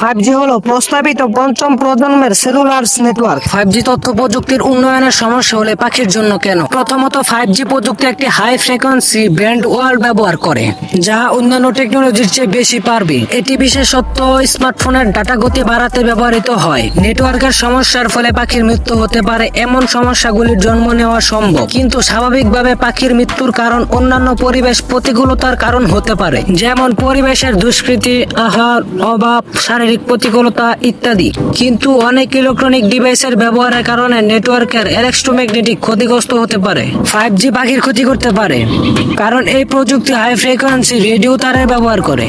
5G হলো প্রস্তাবিত পঞ্চম প্রজন্মের সেলুলার নেটওয়ার্ক। 5G তথ্য প্রযুক্তির উন্নয়নের সমস্যা হলে পাখির জন্য কেন? প্রথমত 5G প্রযুক্তি একটি হাই ফ্রিকোয়েন্সি ব্যান্ড ওয়াল ব্যবহার করে, যা অন্যান্য টেকনোলজির চেয়ে বেশি পারবে। এটি বিশেষত স্মার্টফোনের ডাটা গতি বাড়াতে ব্যবহৃত হয়। নেটওয়ার্কের সমস্যার ফলে পাখির মৃত্যু হতে পারে, এমন সমস্যাগুলির জন্ম নেওয়া সম্ভব। কিন্তু স্বাভাবিকভাবে পাখির মৃত্যুর কারণ অন্যান্য পরিবেশ প্রতিকূলতার কারণ হতে পারে, যেমন পরিবেশের দুষ্কৃতি, আহার অভাব, শারীরিক প্রতিকূলতা ইত্যাদি। কিন্তু অনেক ইলেকট্রনিক ডিভাইসের ব্যবহারের কারণে নেটওয়ার্কের ইলেকট্রোম্যাগনেটিক ক্ষতিগ্রস্ত হতে পারে। 5G পাখির ক্ষতি করতে পারে, কারণ এই প্রযুক্তি হাই ফ্রিকোয়েন্সি রেডিও তারের ব্যবহার করে,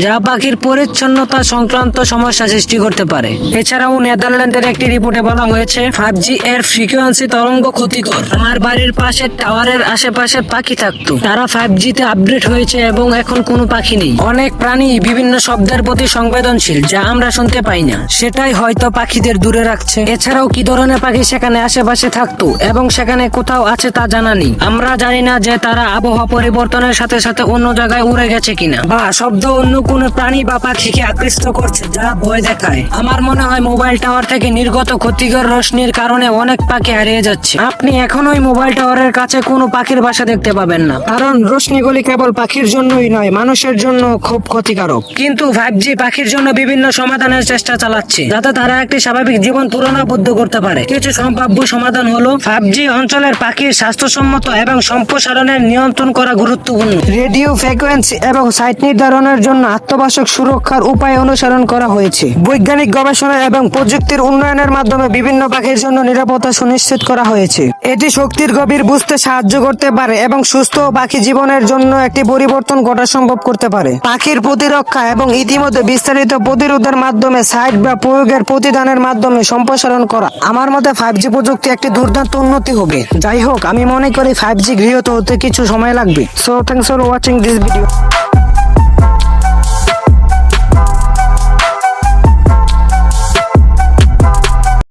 যা পাখির পরিচ্ছন্নতা সংক্রান্ত সমস্যা সৃষ্টি করতে পারে। এছাড়াও নেদারল্যান্ডের একটি রিপোর্টে বলা হয়েছে 5G এর ফ্রিকোয়েন্সি তরঙ্গ ক্ষতিকর। আমার বাড়ির পাশের টাওয়ারের আশেপাশে পাখি থাকতো, তারা 5G তে আপডেট হয়েছে এবং এখন কোনো পাখি নেই। অনেক প্রাণী বিভিন্ন শব্দের প্রতি সংবেদনশীল, যা আমরা শুনতে পাই না। সেটাই হয়তো পাখিদের দূরে রাখছে। এছাড়াও কি ধরনের পাখি সেখানে আশেপাশে থাকতো এবং সেখানে কোথাও আছে তা জানা নেই। আমরা জানি না যে তারা আবহাওয়া পরিবর্তনের সাথে সাথে অন্য জায়গায় উড়ে গেছে কিনা, বা শব্দ অন্য কোনো প্রাণী বা পাখিকে আকৃষ্ট করছে, যা ভয় দেখায়। আমার মনে হয় মোবাইল টাওয়ার থেকে নির্গত ক্ষতিকর রশ্মির কারণে অনেক পাখি হারিয়ে যাচ্ছে। আপনি এখন ওই মোবাইল টাওয়ারের কাছে কোনো পাখির বাসা দেখতে পাবেন না, কারণ রশ্মিগুলি কেবল পাখির জন্যই নয়, মানুষের জন্য খুব ক্ষতিকারক। কিন্তু 5G পাখির জন্য বিভিন্ন সমাধানের চেষ্টা চালাচ্ছে, যাতে তারা একটি স্বাভাবিক জীবন পুনরাবদ্ধ করতে পারে। কিছু সম্ভাব্য সমাধান হলো 5G অঞ্চলের পাখির স্বাস্থ্যসম্মত এবং সম্প্রসারণের নিয়ন্ত্রণ করা গুরুত্বপূর্ণ। রেডিও ফ্রিকোয়েন্সি এবং সাইট নির্ধারণের জন্য আত্মবাসক সুরক্ষার উপায় অনুসরণ করা হয়েছে। বৈজ্ঞানিক গবেষণা এবং প্রযুক্তির উন্নয়নের মাধ্যমে বিভিন্ন পাখির জন্য নিরাপত্তা সুনিশ্চিত করা হয়েছে। এটি শক্তির গভীর বুঝতে সাহায্য করতে পারে এবং সুস্থ পাখি জীবনের জন্য একটি পরিবর্তন ঘটা সম্ভব করতে পারে। পাখির প্রতিরক্ষা এবং ইতিমধ্যে বিস্তারিত প্রতিরোধের মাধ্যমে সাইট বা প্রয়োগের প্রতিদানের মাধ্যমে সম্প্রসারণ করা। আমার মতে 5G প্রযুক্তি একটি দুর্দান্ত উন্নতি হবে। যাই হোক, আমি মনে করি 5G গৃহীত হতে কিছু সময় লাগবে। So thanks for watching this video.